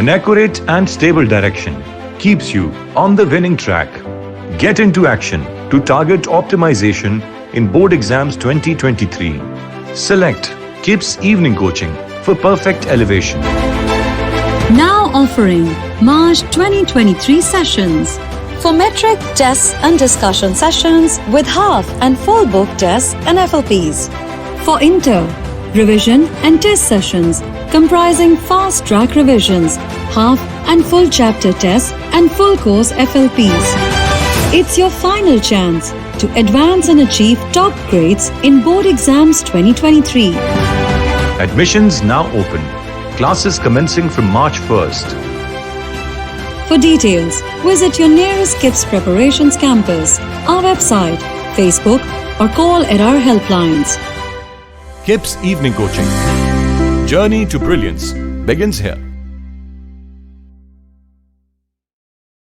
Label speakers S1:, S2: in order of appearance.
S1: An accurate and stable direction keeps you on the winning track. Get into action to target optimization in Board Exams 2023. Select KIPS Evening Coaching for perfect elevation.
S2: Now offering March 2023 sessions.
S3: For Matric tests and discussion sessions with half and full book tests and FLPs.
S2: For Inter, revision and test sessions comprising fast-track revisions, half and full chapter tests and full course FLPs. It's your final chance to advance and achieve top grades in Board Exams 2023.
S1: Admissions now open. Classes commencing from March 1st.
S2: For details, visit your nearest KIPS Preparations campus, our website, Facebook, or call at our helplines.
S1: KIPS Evening Coaching. Journey to brilliance begins here.